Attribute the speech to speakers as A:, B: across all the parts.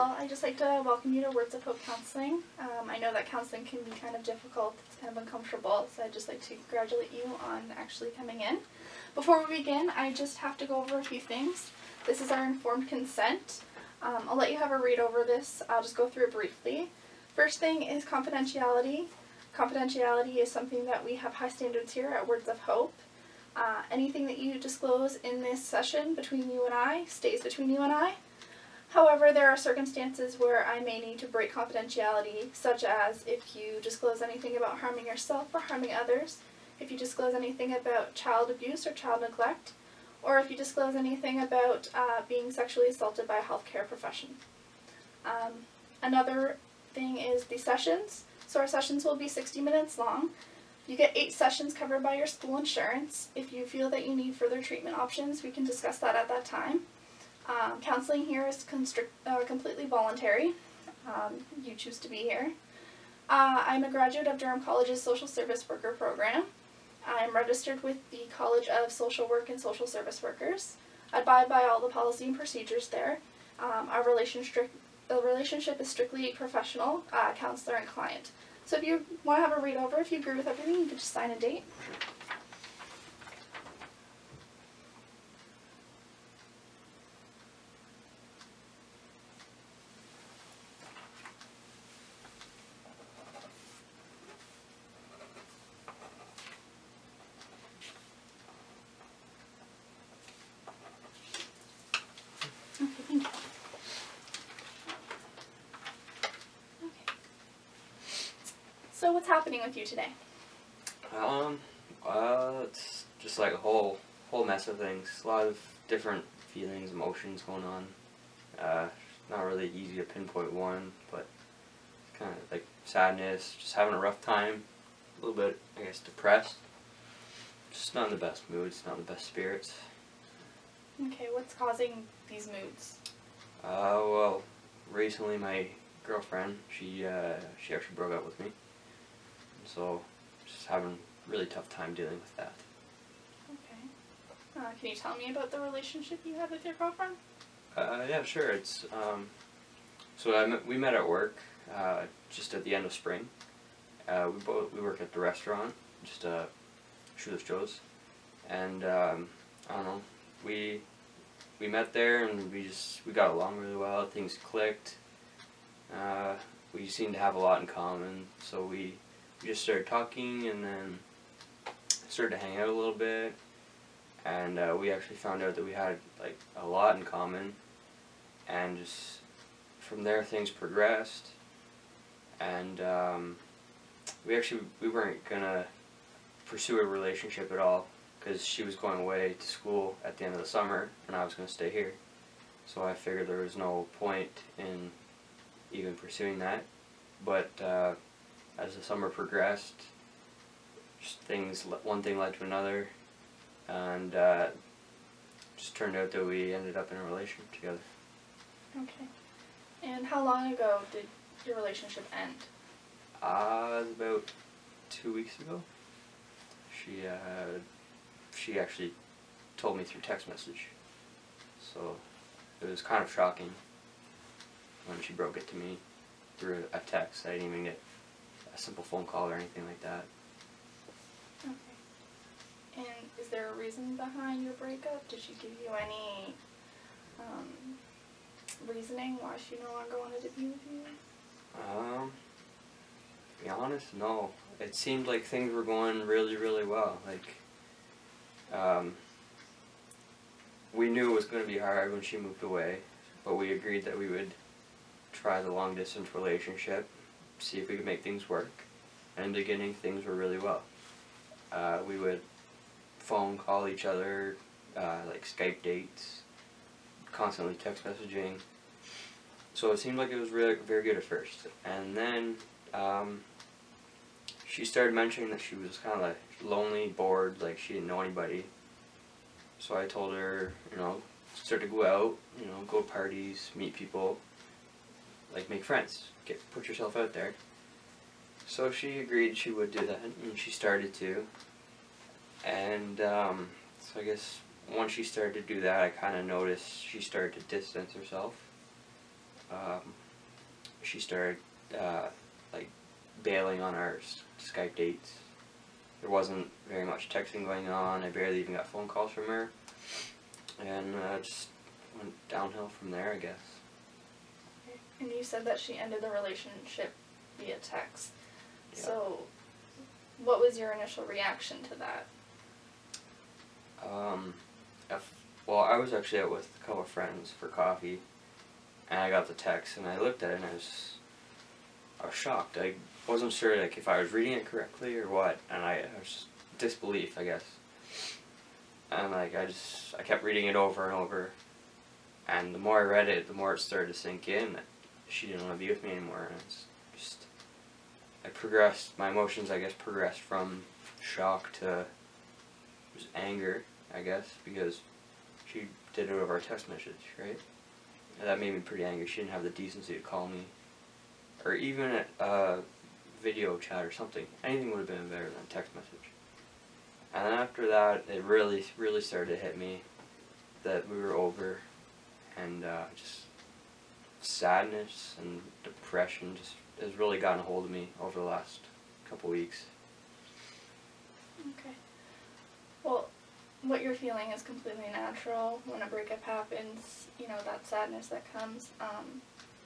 A: Well, I'd just like to welcome you to Words of Hope Counseling. I know that counseling can be kind of difficult, it's kind of uncomfortable, so I'd just like to congratulate you on actually coming in. Before we begin, I just have to go over a few things. This is our informed consent. I'll let you have a read over this. I'll just go through it briefly. First thing is confidentiality. Confidentiality is something that we have high standards here at Words of Hope. Anything that you disclose in this session between you and I stays between you and I. However, there are circumstances where I may need to break confidentiality, such as if you disclose anything about harming yourself or harming others, if you disclose anything about child abuse or child neglect, or if you disclose anything about being sexually assaulted by a healthcare profession. Another thing is the sessions. So our sessions will be 60 minutes long. You get 8 sessions covered by your school insurance. If you feel that you need further treatment options, we can discuss that at that time. Counseling here is completely voluntary. You choose to be here. I'm a graduate of Durham College's Social Service Worker program. I'm registered with the College of Social Work and Social Service Workers. I abide by all the policy and procedures there. Our relationship is strictly professional, counselor and client. So if you want to have a read over, if you agree with everything, you can just sign a date. Okay, thank you. Okay. So what's happening with you today?
B: It's just like a whole mess of things. A lot of different feelings, emotions going on. Not really easy to pinpoint one, but kind of like sadness, just having a rough time, a little bit, I guess, depressed. Just not in the best moods, not in the best spirits.
A: Okay, what's causing these moods?
B: Well, recently my girlfriend, she actually broke up with me. So, just having a really tough time dealing with that.
A: Okay. Can you tell me about the relationship you had with your girlfriend?
B: Yeah, sure. It's we met at work just at the end of spring. We work at the restaurant, just Shoeless Joe's, and I don't know. We met there and we got along really well. Things clicked. We seemed to have a lot in common, so we just started talking and then started to hang out a little bit, and we actually found out that we had like a lot in common, and just from there things progressed, and we weren't gonna pursue a relationship at all because she was going away to school at the end of the summer and I was gonna stay here, so I figured there was no point in even pursuing that. But as the summer progressed, just one thing led to another, and just turned out that we ended up in a relationship together.
A: Okay. And how long ago did your relationship end?
B: It was about 2 weeks ago. She actually told me through text message, so it was kind of shocking when she broke it to me through a text. I didn't even get a simple phone call or anything like that.
A: Okay. And is there a reason behind your breakup? Did she give you any reasoning why she no longer wanted to be with you?
B: To be honest, no. It seemed like things were going really, really well. Like, we knew it was going to be hard when she moved away, but we agreed that we would try the long-distance relationship, see if we could make things work. And in the beginning, things were really well. We would phone call each other, like Skype dates, constantly text messaging. So it seemed like it was really very good at first. And then she started mentioning that she was kind of like lonely, bored, like she didn't know anybody. So I told her, start to go out, go to parties, meet people, like make friends, put yourself out there. So she agreed she would do that, and she started to. And so I guess once she started to do that, I kind of noticed she started to distance herself. she started like bailing on our Skype dates. There wasn't very much texting going on. I barely even got phone calls from her, and just went downhill from there, I guess.
A: And you said that she ended the relationship via text.
B: Yeah.
A: So, what was your initial reaction to that?
B: Well, I was actually out with a couple of friends for coffee, and I got the text, and I looked at it, and I was shocked. I wasn't sure like if I was reading it correctly or what, and I was disbelief, I guess. And like I kept reading it over and over, and the more I read it, the more it started to sink in that she didn't want to be with me anymore, and it's just my emotions, I guess, progressed from shock to just anger, I guess, because she did it over a text message, right? And that made me pretty angry. She didn't have the decency to call me, or even a video chat or something. Anything would have been better than a text message. And then after that, it really, really started to hit me that we were over, and just sadness and depression just has really gotten a hold of me over the last couple weeks.
A: Okay. Well, what you're feeling is completely natural. When a breakup happens, you know, that sadness that comes.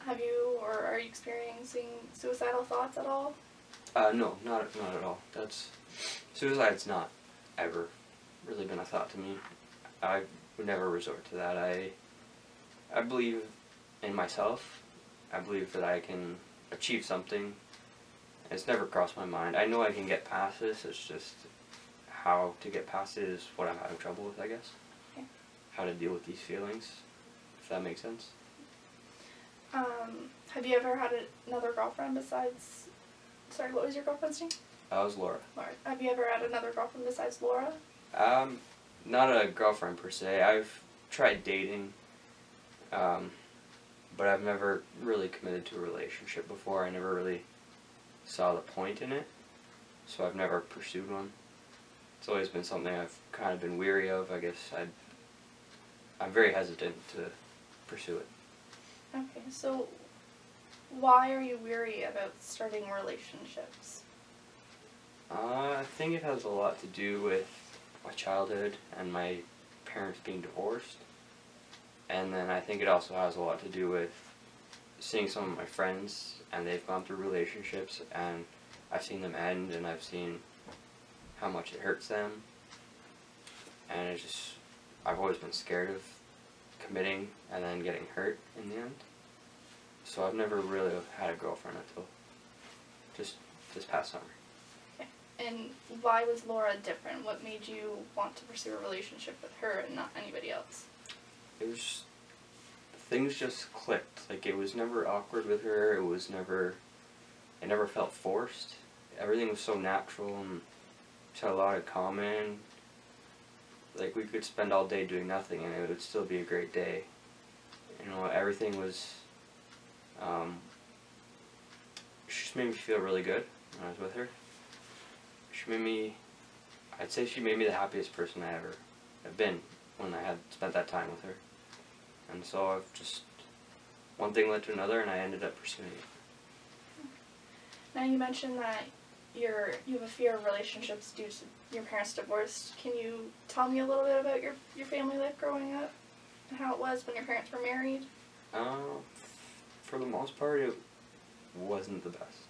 A: Have you or are you experiencing suicidal thoughts at all?
B: No, not at all. Suicide's not ever really been a thought to me. I would never resort to that. I believe in myself. I believe that I can achieve something. It's never crossed my mind. I know I can get past this. It's just how to get past it is what I'm having trouble with, I guess.
A: Okay.
B: How to deal with these feelings, if that makes sense.
A: Have you ever had another girlfriend besides... Sorry, what was your girlfriend's name?
B: That was Laura.
A: Laura. Have you ever had another girlfriend besides Laura?
B: Not a girlfriend per se. I've tried dating, but I've never really committed to a relationship before. I never really saw the point in it, so I've never pursued one. It's always been something I've kind of been weary of, I guess. I'm very hesitant to pursue it.
A: Okay, so why are you weary about starting relationships?
B: I think it has a lot to do with my childhood and my parents being divorced. And then I think it also has a lot to do with seeing some of my friends, and they've gone through relationships, and I've seen them end, and I've seen how much it hurts them. And it's just, I've always been scared of committing and then getting hurt in the end. So I've never really had a girlfriend until just this past summer.
A: Okay. And why was Laura different? What made you want to pursue a relationship with her and not anybody else?
B: It was, things just clicked. Like, it was never awkward with her. It never felt forced. Everything was so natural, and she had a lot in common. Like, we could spend all day doing nothing, and it would still be a great day. You know, everything was, she just made me feel really good when I was with her. I'd say she made me the happiest person I ever have been when I had spent that time with her. And so I've just, one thing led to another, and I ended up pursuing it.
A: Now you mentioned that you have a fear of relationships due to your parents' divorce. Can you tell me a little bit about your family life growing up and how it was when your parents were married?
B: For the most part, it wasn't the best.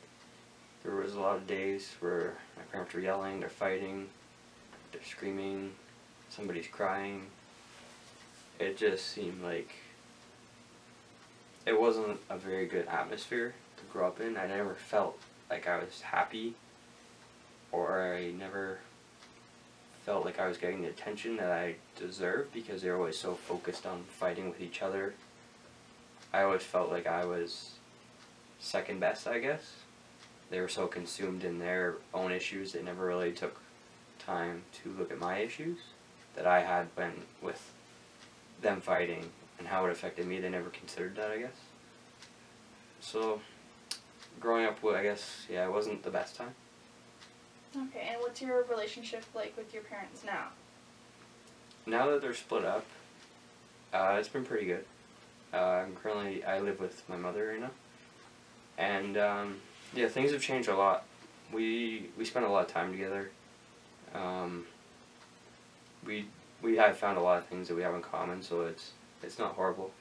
B: There was a lot of days where my parents were yelling, they're fighting, they're screaming, somebody's crying. It just seemed like it wasn't a very good atmosphere to grow up in. I never felt like I was happy, or I never felt like I was getting the attention that I deserved, because they were always so focused on fighting with each other. I always felt like I was second best, I guess. They were so consumed in their own issues, they never really took time to look at my issues that I had when with them fighting and how it affected me. They never considered that, I guess. So, growing up, I guess, yeah, it wasn't the best time.
A: Okay, and what's your relationship like with your parents now?
B: Now that they're split up, it's been pretty good. I live with my mother right now. And, yeah, things have changed a lot. We spend a lot of time together. We have found a lot of things that we have in common, so it's not horrible.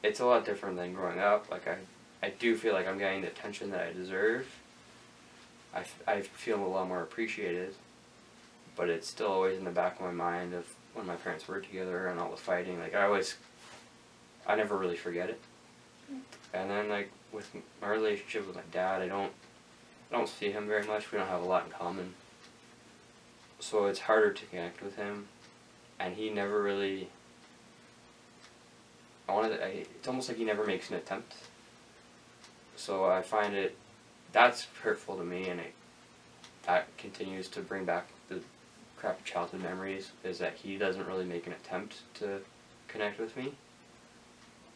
B: It's a lot different than growing up. Like, I do feel like I'm getting the attention that I deserve. I feel a lot more appreciated, but it's still always in the back of my mind of when my parents were together and all the fighting. Like, I never really forget it. And then, like, with my relationship with my dad, I don't see him very much. We don't have a lot in common. So it's harder to connect with him, and he never really, it's almost like he never makes an attempt. So I find that's hurtful to me, and that continues to bring back the crappy childhood memories, is that he doesn't really make an attempt to connect with me.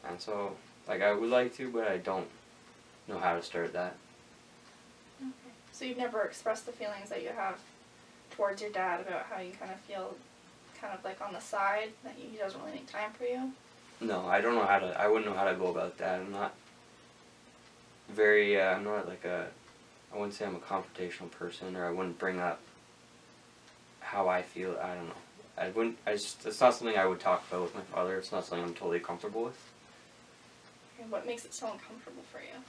B: And so, like, I would like to, but I don't know how to start that.
A: Okay. So you've never expressed the feelings that you have towards your dad about how you kind of feel kind of like on the side, that he doesn't really make time for you?
B: No, I don't know how to, I wouldn't know how to go about that. I'm not very, I'm not like I wouldn't say I'm a confrontational person, or I wouldn't bring up how I feel. I don't know. It's not something I would talk about with my father. It's not something I'm totally comfortable with.
A: Okay, what makes it so uncomfortable for you?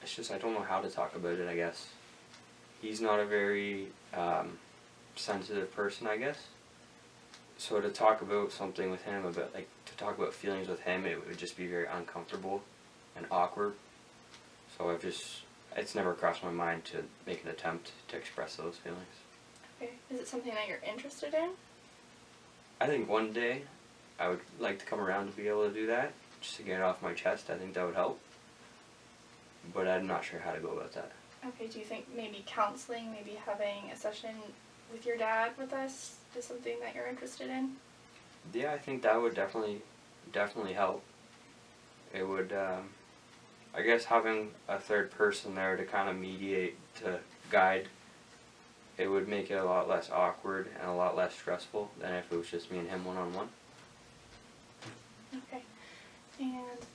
B: It's just I don't know how to talk about it, I guess. He's not a very sensitive person, I guess. So to talk about something with him, to talk about feelings with him, it would just be very uncomfortable and awkward. So it's never crossed my mind to make an attempt to express those feelings.
A: Okay. Is it something that you're interested in?
B: I think one day I would like to come around to be able to do that, just to get it off my chest. I think that would help. But I'm not sure how to go about that.
A: Okay, do you think maybe counseling, maybe having a session with your dad with us is something that you're interested in?
B: Yeah, I think that would definitely help. It would, I guess having a third person there to kind of mediate, to guide, it would make it a lot less awkward and a lot less stressful than if it was just me and him one-on-one.
A: Okay. And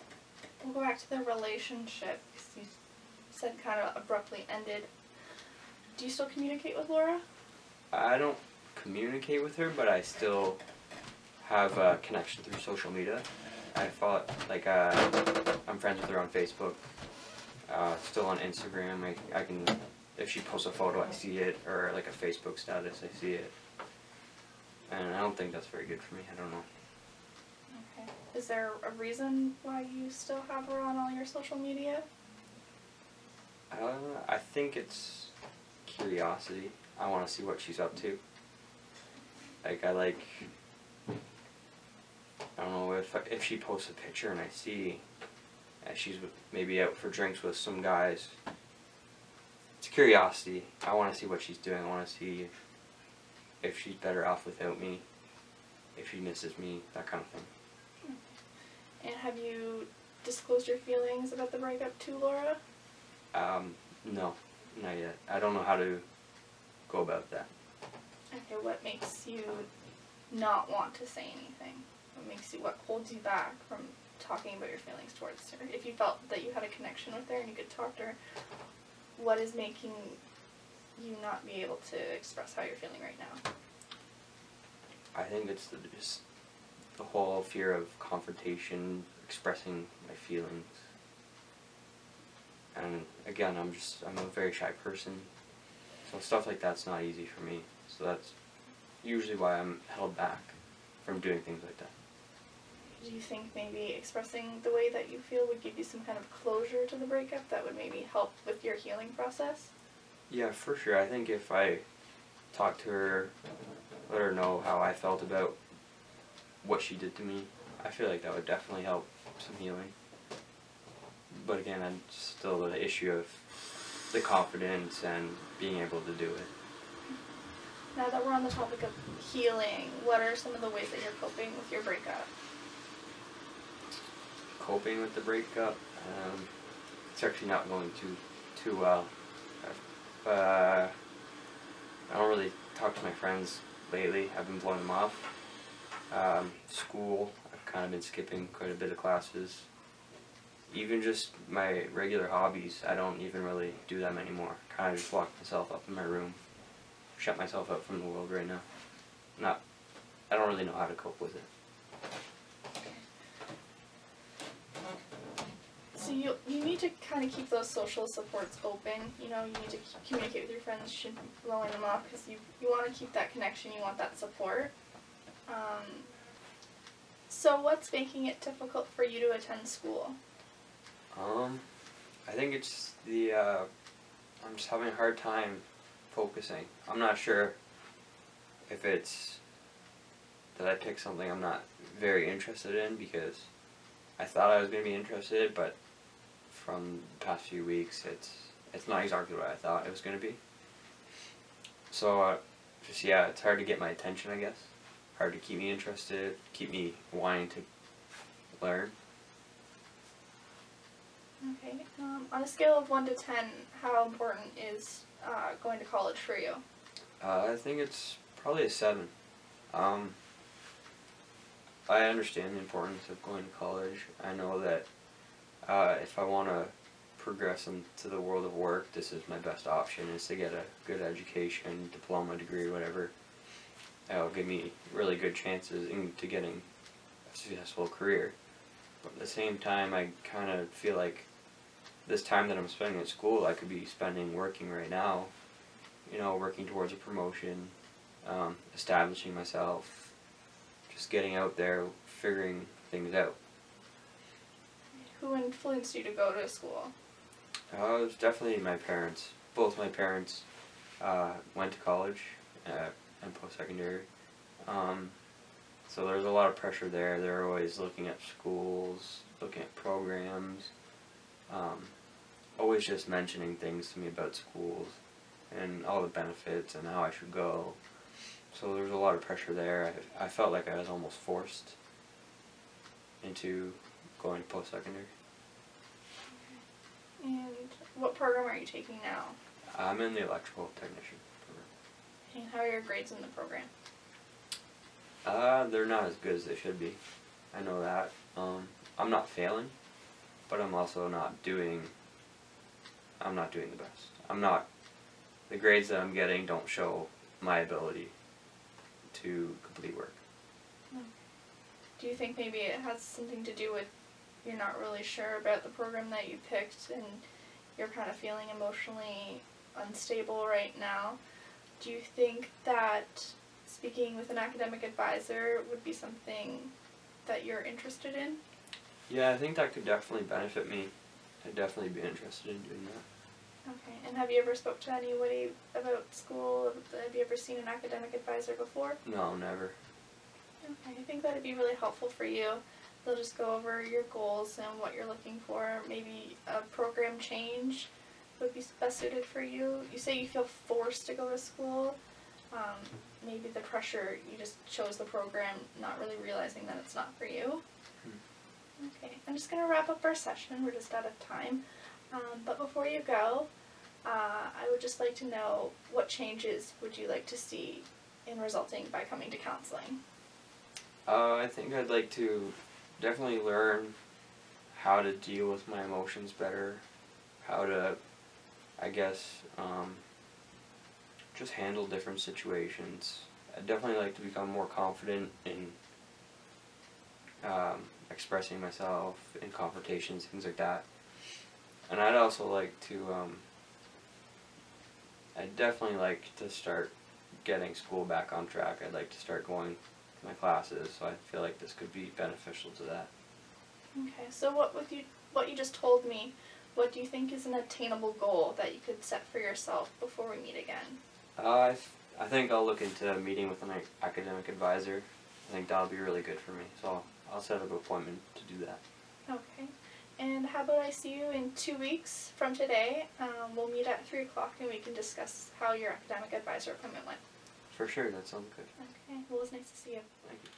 A: we'll go back to the relationship, because you said kind of abruptly ended. Do you still communicate with Laura?
B: I don't communicate with her, but I still have a connection through social media. I'm friends with her on Facebook, still on Instagram. I can, if she posts a photo, I see it, or like a Facebook status, I see it. And I don't think that's very good for me. I don't know.
A: Okay. Is there a reason why you still have her on all your social media?
B: I think it's curiosity. I want to see what she's up to. I don't know, if she posts a picture and I see she's maybe out for drinks with some guys. It's curiosity. I want to see what she's doing. I want to see if she's better off without me, if she misses me, that kind of thing.
A: And have you disclosed your feelings about the breakup to Laura?
B: No, not yet. I don't know how to go about that.
A: Okay, what makes you not want to say anything? What holds you back from talking about your feelings towards her? If you felt that you had a connection with her and you could talk to her, what is making you not be able to express how you're feeling right now?
B: I think it's just the whole fear of confrontation, expressing my feelings. And again, I'm a very shy person, so stuff like that's not easy for me. So that's usually why I'm held back from doing things like that.
A: Do you think maybe expressing the way that you feel would give you some kind of closure to the breakup that would maybe help with your healing process?
B: Yeah, for sure. I think if I talked to her, let her know how I felt about what she did to me, I feel like that would definitely help some healing. But again, I'm still the issue of the confidence and being able to do it.
A: Now that we're on the topic of healing, what are some of the ways that you're coping with your breakup?
B: Coping with the breakup, it's actually not going too well. I don't really talk to my friends lately. I've been blowing them off. School, I've kind of been skipping quite a bit of classes. Even just my regular hobbies, I don't even really do them anymore. Kind of just lock myself up in my room, shut myself out from the world right now. I don't really know how to cope with it.
A: So you need to kind of keep those social supports open. You know, you need to communicate with your friends. You shouldn't be blowing them off because you want to keep that connection. You want that support. So what's making it difficult for you to attend school?
B: I think it's I'm just having a hard time focusing. I'm not sure if it's that I picked something I'm not very interested in, because I thought I was going to be interested, but from the past few weeks it's not exactly what I thought it was going to be. So it's hard to get my attention, I guess. Hard to keep me interested, keep me wanting to learn.
A: Okay. On a scale of 1 to 10, how important is going to college for you?
B: I think it's probably a 7. I understand the importance of going to college. I know that if I want to progress into the world of work, this is my best option, is to get a good education, diploma, degree, whatever. It'll give me really good chances into getting a successful career. But at the same time, I kind of feel like this time that I'm spending at school, I could be spending working right now, you know, working towards a promotion, establishing myself, just getting out there, figuring things out.
A: Who influenced you to go to school?
B: It was definitely my parents. Both my parents went to college and post-secondary. So there's a lot of pressure there. They're always looking at schools, looking at programs, always just mentioning things to me about schools and all the benefits and how I should go. So there's a lot of pressure there. I felt like I was almost forced into going to post-secondary.
A: And what program are you taking now?
B: I'm in the electrical technician program.
A: And how are your grades in the program?
B: They're not as good as they should be. I know that. I'm not failing, but I'm also not doing the best. The grades that I'm getting don't show my ability to complete work.
A: Do you think maybe it has something to do with you're not really sure about the program that you picked and you're kind of feeling emotionally unstable right now? Do you think that speaking with an academic advisor would be something that you're interested in?
B: Yeah, I think that could definitely benefit me. I'd definitely be interested in doing that.
A: Okay, and have you ever spoke to anybody about school? Have you ever seen an academic advisor before?
B: No, never.
A: Okay, I think that would be really helpful for you. They'll just go over your goals and what you're looking for. Maybe a program change would be best suited for you. You say you feel forced to go to school. Maybe the pressure, you just chose the program not really realizing that it's not for you. Okay, I'm just going to wrap up our session. We're just out of time. But before you go, I would just like to know, what changes would you like to see in resulting by coming to counseling?
B: I think I'd like to definitely learn how to deal with my emotions better, how to, I guess, just handle different situations. I'd definitely like to become more confident in expressing myself in confrontations, things like that. And I'd also like to, I'd definitely like to start getting school back on track. I'd like to start going to my classes, so I feel like this could be beneficial to that.
A: Okay, so what you just told me, what do you think is an attainable goal that you could set for yourself before we meet again?
B: I think I'll look into meeting with an academic advisor. I think that'll be really good for me, so I'll set up an appointment to do that.
A: Okay. And how about I see you in 2 weeks from today? We'll meet at 3 o'clock and we can discuss how your academic advisor appointment went.
B: For sure, that sounds good.
A: Okay, well, it was nice to see you.
B: Thank you.